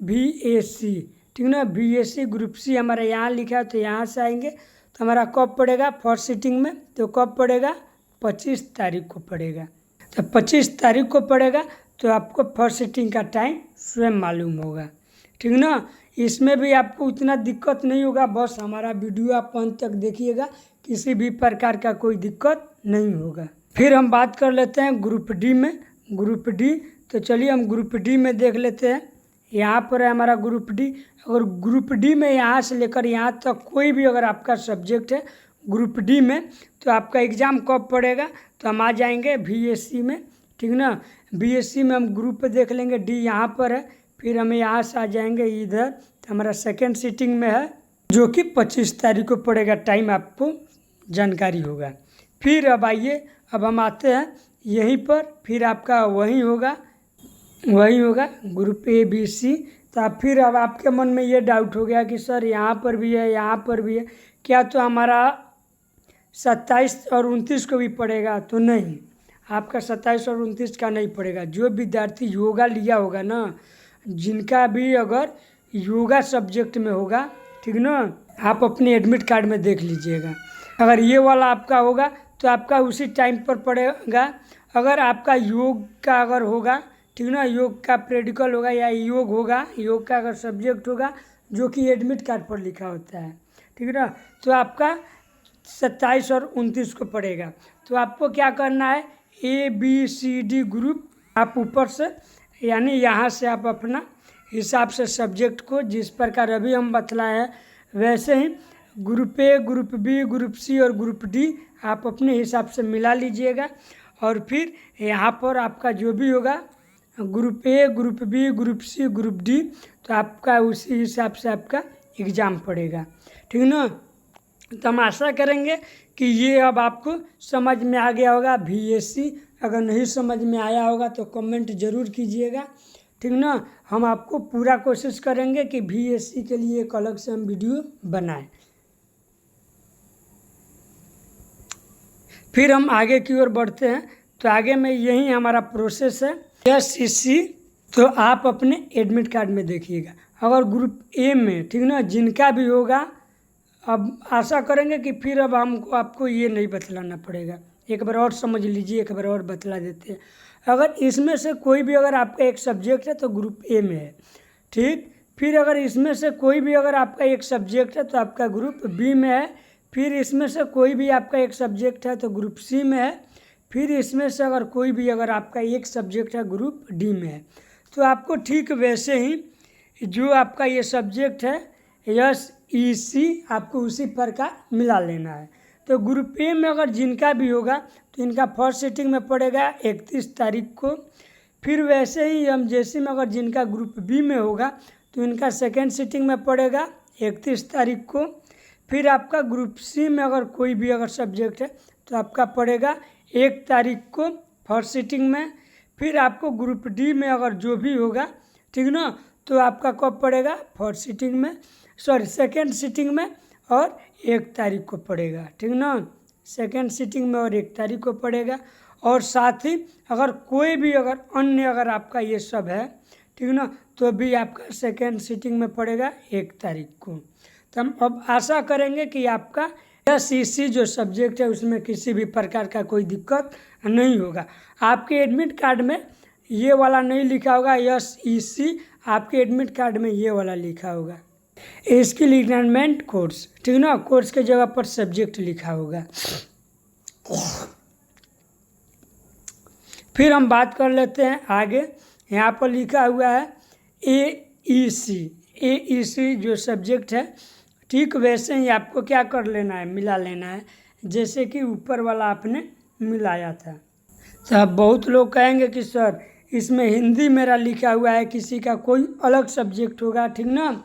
VAC, ठीक ना। VAC ग्रुप C हमारा यहाँ लिखा है, तो यहाँ से आएंगे तो हमारा कब पड़ेगा फर्स्ट सीटिंग में, तो कब पड़ेगा 25 तारीख को पड़ेगा। तो 25 तारीख को पड़ेगा, तो आपको फर्स्ट सीटिंग का टाइम स्वयं मालूम होगा, ठीक ना। इसमें भी आपको उतना दिक्कत नहीं होगा, बस हमारा वीडियो आप अंत तक देखिएगा, किसी भी प्रकार का कोई दिक्कत नहीं होगा। फिर हम बात कर लेते हैं ग्रुप D में। ग्रुप D, तो चलिए हम ग्रुप D में देख लेते हैं। यहाँ पर है हमारा ग्रुप D। अगर ग्रुप D में यहाँ से लेकर यहाँ तक कोई भी अगर आपका सब्जेक्ट है ग्रुप D में, तो आपका एग्ज़ाम कब पड़ेगा, तो हम आ जाएंगे VAC में, ठीक ना। BAC में हम ग्रुप देख लेंगे, D यहाँ पर है। फिर हम यहाँ से आ जाएंगे इधर, तो हमारा सेकेंड सीटिंग में है, जो कि 25 तारीख को पड़ेगा, टाइम आपको जानकारी होगा। फिर अब आइए, अब हम आते हैं यहीं पर, फिर आपका वही होगा ग्रुप ABC। तो आप फिर अब आपके मन में ये डाउट हो गया कि सर यहाँ पर भी है, यहाँ पर भी है, क्या तो हमारा 27 और 29 को भी पड़ेगा, तो नहीं, आपका 27 और 29 का नहीं पड़ेगा। जो विद्यार्थी योगा लिया होगा ना, जिनका भी अगर योगा सब्जेक्ट में होगा, ठीक ना, आप अपने एडमिट कार्ड में देख लीजिएगा। अगर ये वाला आपका होगा तो आपका उसी टाइम पर पड़ेगा। अगर आपका योग का अगर होगा, ठीक ना, योग का प्रैक्टिकल होगा या योग होगा, योग का अगर सब्जेक्ट होगा जो कि एडमिट कार्ड पर लिखा होता है, ठीक ना, तो आपका 27 और 29 को पड़ेगा। तो आपको क्या करना है, ABCD ग्रुप आप ऊपर से, यानी यहाँ से आप अपना हिसाब से सब्जेक्ट को जिस प्रकार अभी हम बतलाए हैं वैसे ही group A, group B, group C और ग्रुप डी आप अपने हिसाब से मिला लीजिएगा। और फिर यहाँ पर आपका जो भी होगा group A, group B, group C, group D, तो आपका उसी हिसाब से आपका एग्ज़ाम पड़ेगा, ठीक ना। तो हम आशा करेंगे कि ये अब आपको समझ में आ गया होगा VSC। अगर नहीं समझ में आया होगा तो कमेंट ज़रूर कीजिएगा, ठीक ना। हम आपको पूरा कोशिश करेंगे कि VSC के लिए एक अलग से हम वीडियो बनाएं। फिर हम आगे की ओर बढ़ते हैं। तो आगे में यही हमारा प्रोसेस है SCC। तो आप अपने एडमिट कार्ड में देखिएगा, अगर ग्रुप ए में, ठीक ना, जिनका भी होगा, अब आशा करेंगे कि फिर अब हमको आपको ये नहीं बतलाना पड़ेगा। एक बार और समझ लीजिए, एक बार और बतला देते हैं। अगर इसमें से कोई भी अगर आपका एक सब्जेक्ट है तो ग्रुप ए में है, ठीक। फिर अगर इसमें से कोई भी अगर आपका एक सब्जेक्ट है तो आपका ग्रुप बी में है। फिर इसमें से कोई भी आपका एक सब्जेक्ट है तो ग्रुप सी में है। फिर इसमें से अगर कोई भी अगर आपका एक सब्जेक्ट है ग्रुप डी में है। तो आपको ठीक वैसे ही जो आपका ये सब्जेक्ट है SEC आपको उसी प्रकार मिला लेना है। तो ग्रुप ए में अगर जिनका भी होगा तो इनका फर्स्ट सिटिंग में पड़ेगा 31 तारीख को। फिर वैसे ही MJC में अगर जिनका ग्रुप बी में होगा तो इनका सेकेंड सिटिंग में पड़ेगा 31 तारीख को। फिर आपका ग्रुप सी में अगर कोई भी अगर सब्जेक्ट है तो आपका पड़ेगा 1 तारीख को फर्स्ट सिटिंग में। फिर आपको ग्रुप डी में अगर जो भी होगा, ठीक ना, तो आपका कब पड़ेगा फर्स्ट सिटिंग में, सॉरी सेकेंड सिटिंग में और 1 तारीख को पड़ेगा, ठीक ना। सेकेंड सिटिंग में और 1 तारीख को पड़ेगा। और साथ ही अगर कोई भी अगर अन्य अगर आपका ये सब है, ठीक ना, तो भी आपका सेकेंड सिटिंग में पड़ेगा 1 तारीख को। तो हम अब आशा करेंगे कि आपका SEC जो सब्जेक्ट है उसमें किसी भी प्रकार का कोई दिक्कत नहीं होगा। आपके एडमिट कार्ड में ये वाला नहीं लिखा होगा SEC, आपके एडमिट कार्ड में ये वाला लिखा होगा स्किल एनहांसमेंट कोर्स, ठीक ना। कोर्स के जगह पर सब्जेक्ट लिखा होगा। फिर हम बात कर लेते हैं आगे। यहाँ पर लिखा हुआ है AEC जो सब्जेक्ट है, ठीक वैसे ही आपको क्या कर लेना है, मिला लेना है, जैसे कि ऊपर वाला आपने मिलाया था। तो अब बहुत लोग कहेंगे कि सर इसमें हिंदी मेरा लिखा हुआ है, किसी का कोई अलग सब्जेक्ट होगा, ठीक ना।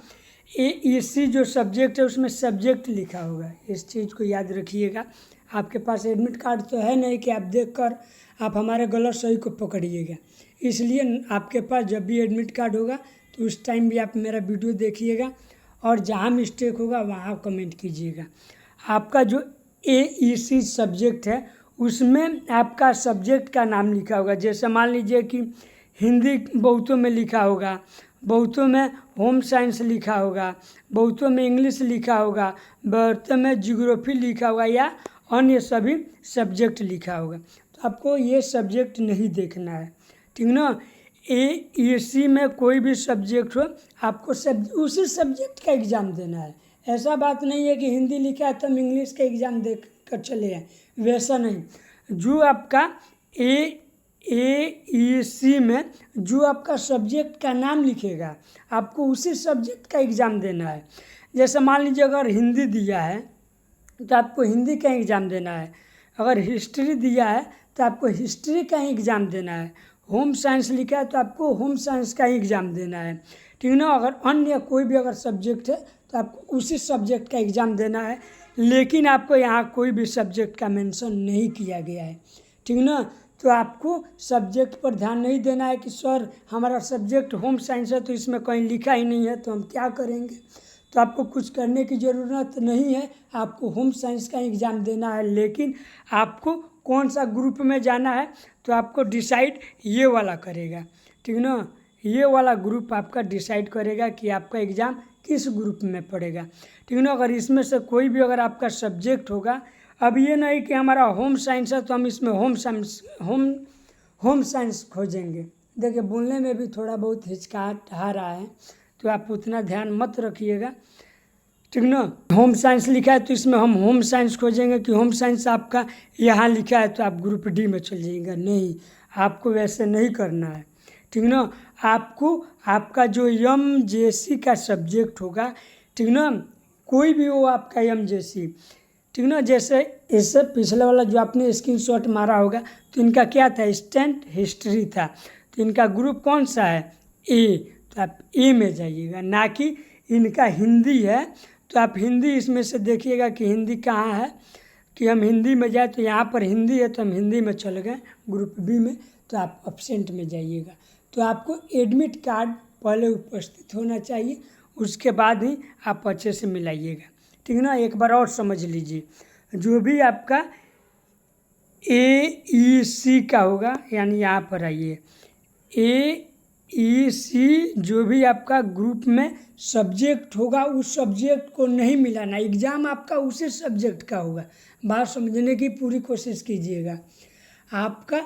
AEC जो सब्जेक्ट है उसमें सब्जेक्ट लिखा होगा, इस चीज़ को याद रखिएगा। आपके पास एडमिट कार्ड तो है नहीं कि आप देखकर आप हमारे गलत सही को पकड़िएगा। इसलिए आपके पास जब भी एडमिट कार्ड होगा तो उस टाइम भी आप मेरा वीडियो देखिएगा और जहाँ मिस्टेक होगा वहाँ कमेंट कीजिएगा। आपका जो AEC सब्जेक्ट है उसमें आपका सब्जेक्ट का नाम लिखा होगा। जैसे मान लीजिए कि हिंदी बहुतों में लिखा होगा, बहुतों में होम साइंस लिखा होगा, बहुतों में इंग्लिश लिखा होगा, बहुतों में ज्योग्राफी लिखा होगा या अन्य सभी सब्जेक्ट लिखा होगा। तो आपको ये सब्जेक्ट नहीं देखना है, ठीक ना। AEC में कोई भी सब्जेक्ट हो आपको उसी सब्जेक्ट का एग्ज़ाम देना है। ऐसा बात नहीं है कि हिंदी लिखा है तो हम इंग्लिश का एग्ज़ाम दे कर चले आए, वैसा नहीं। जो आपका AEC में जो आपका सब्जेक्ट का नाम लिखेगा आपको उसी सब्जेक्ट का एग्ज़ाम देना है। जैसे मान लीजिए अगर हिंदी दिया है तो आपको हिंदी का एग्ज़ाम देना है, अगर हिस्ट्री दिया है तो आपको हिस्ट्री का ही एग्ज़ाम देना है, होम साइंस लिखा है तो आपको होम साइंस का ही एग्ज़ाम देना है, ठीक ना। अगर अन्य कोई भी अगर सब्जेक्ट है तो आपको उसी सब्जेक्ट का एग्ज़ाम देना है। लेकिन आपको यहाँ कोई भी सब्जेक्ट का मेंशन नहीं किया गया है, ठीक ना। तो आपको सब्जेक्ट पर ध्यान नहीं देना है कि सर हमारा सब्जेक्ट होम साइंस है तो इसमें कहीं लिखा ही नहीं है तो हम क्या करेंगे। तो आपको कुछ करने की ज़रूरत नहीं है, आपको होम साइंस का एग्ज़ाम देना है। लेकिन आपको कौन सा ग्रुप में जाना है तो आपको डिसाइड ये वाला करेगा, ठीक ना। ये वाला ग्रुप आपका डिसाइड करेगा कि आपका एग्ज़ाम किस ग्रुप में पड़ेगा, ठीक ना। अगर इसमें से कोई भी अगर आपका सब्जेक्ट होगा, अब ये नहीं कि हमारा होम साइंस है तो हम इसमें होम साइंस खोजेंगे। देखिए बोलने में भी थोड़ा बहुत हिचकिचाहट आ रहा है तो आप उतना ध्यान मत रखिएगा, ठीक ना। होम साइंस लिखा है तो इसमें हम होम साइंस खोजेंगे कि होम साइंस आपका यहाँ लिखा है तो आप ग्रुप डी में चल जाइएगा, नहीं, आपको वैसे नहीं करना है, ठीक ना। आपको आपका जो MJC का सब्जेक्ट होगा, ठीक ना, कोई भी हो आपका MJC, ठीक ना। जैसे इससे पिछले वाला जो आपने स्क्रीनशॉट मारा होगा, तो इनका क्या था, स्टैंड हिस्ट्री था। तो इनका ग्रुप कौन सा है, ए, तो आप ए में जाइएगा, ना कि इनका हिंदी है तो आप हिंदी इसमें से देखिएगा कि हिंदी कहाँ है, कि हम हिंदी में जाए तो यहाँ पर हिंदी है तो हम हिंदी में चले गए ग्रुप बी में, तो आप एब्सेंट में जाइएगा। तो आपको एडमिट कार्ड पहले उपस्थित होना चाहिए, उसके बाद ही आप अच्छे से मिलाइएगा, ठीक ना। एक बार और समझ लीजिए, जो भी आपका AEC का होगा, यानी यहाँ पर आइए, AEC जो भी आपका ग्रुप में सब्जेक्ट होगा उस सब्जेक्ट को नहीं मिलाना, एग्ज़ाम आपका उसी सब्जेक्ट का होगा। बात समझने की पूरी कोशिश कीजिएगा। आपका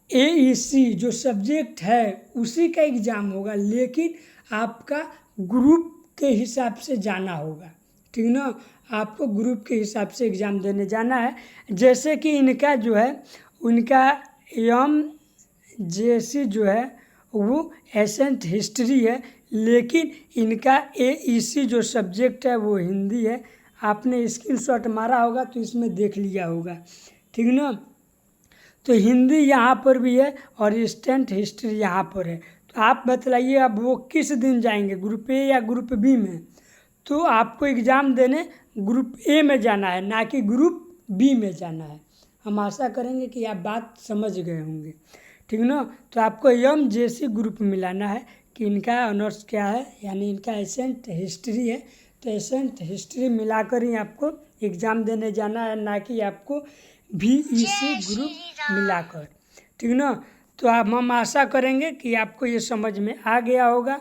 AEC जो सब्जेक्ट है उसी का एग्ज़ाम होगा, लेकिन आपका ग्रुप के हिसाब से जाना होगा, ठीक ना। आपको ग्रुप के हिसाब से एग्ज़ाम देने जाना है। जैसे कि इनका जो है, उनका MJC जो है वो एसेंट हिस्ट्री है, लेकिन इनका AEC जो सब्जेक्ट है वो हिंदी है। आपने स्क्रीनशॉट मारा होगा तो इसमें देख लिया होगा, ठीक ना। तो हिंदी यहाँ पर भी है और एसेंट हिस्ट्री यहाँ पर है। तो आप बतलाइए अब वो किस दिन जाएंगे, ग्रुप ए या ग्रुप बी में। तो आपको एग्ज़ाम देने ग्रुप ए में जाना है, ना कि ग्रुप बी में जाना है। हम आशा करेंगे कि आप बात समझ गए होंगे, ठीक ना। तो आपको MJC ग्रुप मिलाना है कि इनका ऑनर्स क्या है, यानी इनका एसेंट हिस्ट्री है। तो एसेंट हिस्ट्री मिलाकर ही आपको एग्ज़ाम देने जाना है, ना कि आपको VEC ग्रुप मिलाकर, ठीक ना। तो हम आशा करेंगे कि आपको ये समझ में आ गया होगा,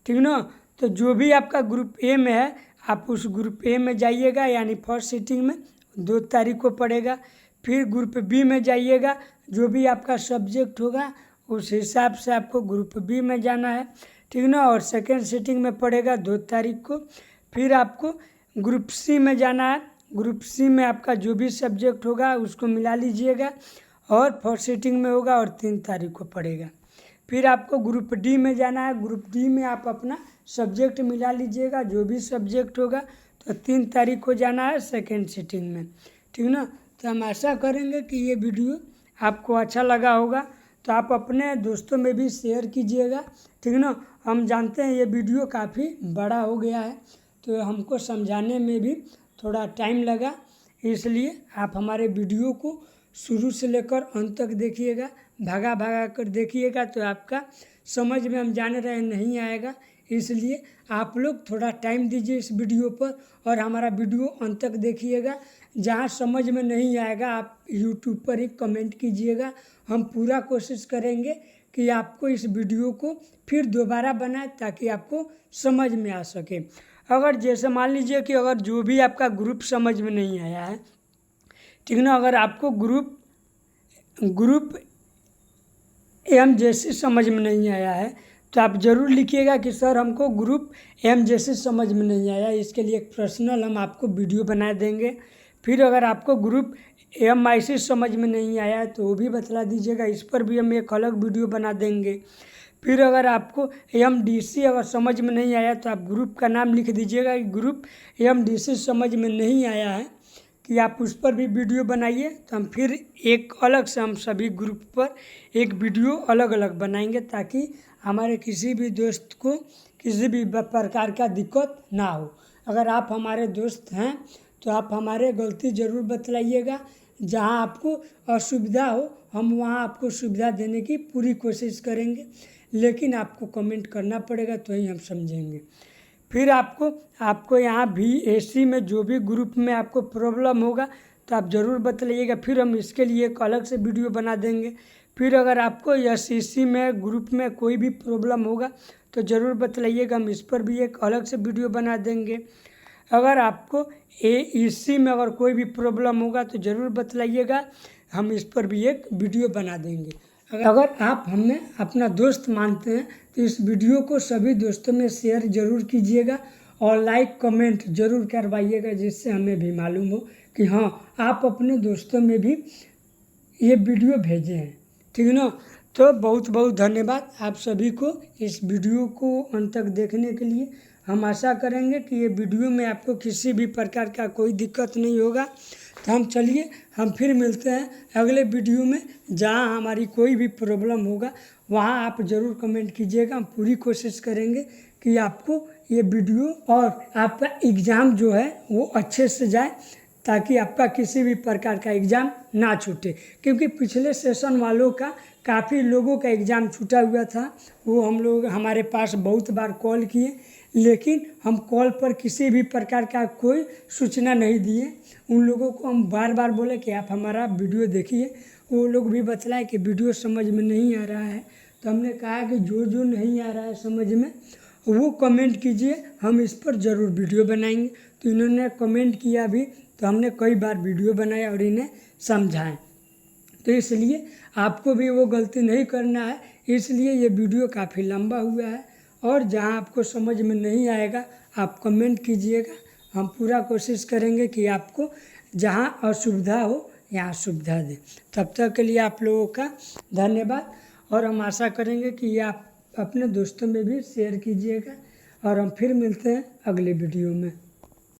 ठीक ना। तो जो भी आपका ग्रुप ए में है, आप उस ग्रुप ए में जाइएगा, यानी फर्स्ट सीटिंग में 2 तारीख को पड़ेगा। फिर ग्रुप बी में जाइएगा, जो भी आपका सब्जेक्ट होगा उस हिसाब से आपको ग्रुप बी में जाना है, ठीक ना। और सेकेंड सीटिंग में पड़ेगा 2 तारीख को। फिर आपको ग्रुप सी में जाना है, ग्रुप सी में आपका जो भी सब्जेक्ट होगा उसको मिला लीजिएगा, और फर्स्ट सीटिंग में होगा और 3 तारीख को पड़ेगा। फिर आपको ग्रुप डी में जाना है, ग्रुप डी में आप अपना सब्जेक्ट मिला लीजिएगा, जो भी सब्जेक्ट होगा। तो 3 तारीख को जाना है सेकेंड सीटिंग में, ठीक ना। तो हम आशा करेंगे कि ये वीडियो आपको अच्छा लगा होगा, तो आप अपने दोस्तों में भी शेयर कीजिएगा, ठीक ना। हम जानते हैं ये वीडियो काफ़ी बड़ा हो गया है, तो हमको समझाने में भी थोड़ा टाइम लगा, इसलिए आप हमारे वीडियो को शुरू से लेकर अंत तक देखिएगा, भागा भागा कर देखिएगा, तो आपका समझ में, हम जान रहे हैं, नहीं आएगा। इसलिए आप लोग थोड़ा टाइम दीजिए इस वीडियो पर और हमारा वीडियो अंत तक देखिएगा। जहाँ समझ में नहीं आएगा आप यूट्यूब पर ही कमेंट कीजिएगा, हम पूरा कोशिश करेंगे कि आपको इस वीडियो को फिर दोबारा बनाए ताकि आपको समझ में आ सके। अगर जैसे मान लीजिए कि अगर जो भी आपका ग्रुप समझ में नहीं आया है, ठीक ना, अगर आपको ग्रुप MJC समझ में नहीं आया है तो आप ज़रूर लिखिएगा कि सर हमको ग्रुप MJC समझ में नहीं आया, इसके लिए एक पर्सनल हम आपको वीडियो बना देंगे। फिर अगर आपको ग्रुप MIC समझ में नहीं आया है तो वो भी बतला दीजिएगा, इस पर भी हम एक अलग वीडियो बना देंगे। फिर अगर आपको MDC अगर समझ में नहीं आया तो आप ग्रुप का नाम लिख दीजिएगा कि ग्रुप MDC समझ में नहीं आया है, कि आप उस पर भी वीडियो बनाइए। तो हम फिर एक अलग से हम सभी ग्रुप पर एक वीडियो अलग अलग बनाएंगे, ताकि हमारे किसी भी दोस्त को किसी भी प्रकार का दिक्कत ना हो। अगर आप हमारे दोस्त हैं तो आप हमारे गलती ज़रूर बतलाइएगा, जहां आपको असुविधा हो हम वहां आपको सुविधा देने की पूरी कोशिश करेंगे, लेकिन आपको कमेंट करना पड़ेगा तो ही हम समझेंगे। फिर आपको यहाँ VAC में जो भी ग्रुप में आपको प्रॉब्लम होगा तो आप ज़रूर बतलाइएगा, फिर हम इसके लिए एक अलग से वीडियो बना देंगे। फिर अगर आपको SEC में ग्रुप में कोई भी प्रॉब्लम होगा तो ज़रूर बतलाइएगा, हम इस पर भी एक अलग से वीडियो बना देंगे। अगर आपको AEC में अगर कोई भी प्रॉब्लम होगा तो ज़रूर बतलाइएगा, हम इस पर भी एक वीडियो बना देंगे। अगर आप हमें अपना दोस्त मानते हैं तो इस वीडियो को सभी दोस्तों में शेयर ज़रूर कीजिएगा और लाइक कमेंट ज़रूर करवाइएगा, जिससे हमें भी मालूम हो कि हाँ आप अपने दोस्तों में भी ये वीडियो भेजे हैं, ठीक है ना। तो बहुत बहुत धन्यवाद आप सभी को इस वीडियो को अंत तक देखने के लिए। हम आशा करेंगे कि ये वीडियो में आपको किसी भी प्रकार का कोई दिक्कत नहीं होगा। तो हम फिर मिलते हैं अगले वीडियो में, जहां हमारी कोई भी प्रॉब्लम होगा वहां आप ज़रूर कमेंट कीजिएगा। हम पूरी कोशिश करेंगे कि आपको ये वीडियो और आपका एग्ज़ाम जो है वो अच्छे से जाए, ताकि आपका किसी भी प्रकार का एग्ज़ाम ना छूटे। क्योंकि पिछले सेशन वालों का काफ़ी लोगों का एग्ज़ाम छूटा हुआ था। वो हम लोग हमारे पास बहुत बार कॉल किए, लेकिन हम कॉल पर किसी भी प्रकार का कोई सूचना नहीं दिए। उन लोगों को हम बार बार बोले कि आप हमारा वीडियो देखिए, वो लोग भी बतलाए कि वीडियो समझ में नहीं आ रहा है। तो हमने कहा कि जो जो नहीं आ रहा है समझ में वो कमेंट कीजिए, हम इस पर ज़रूर वीडियो बनाएंगे। तो इन्होंने कमेंट किया भी, तो हमने कई बार वीडियो बनाया और इन्हें समझाएं। तो इसलिए आपको भी वो गलती नहीं करना है, इसलिए ये वीडियो काफ़ी लंबा हुआ है। और जहां आपको समझ में नहीं आएगा आप कमेंट कीजिएगा, हम पूरा कोशिश करेंगे कि आपको जहां असुविधा हो यहाँ सुविधा दें। तब तक के लिए आप लोगों का धन्यवाद, और हम आशा करेंगे कि आप अपने दोस्तों में भी शेयर कीजिएगा। और हम फिर मिलते हैं अगले वीडियो में।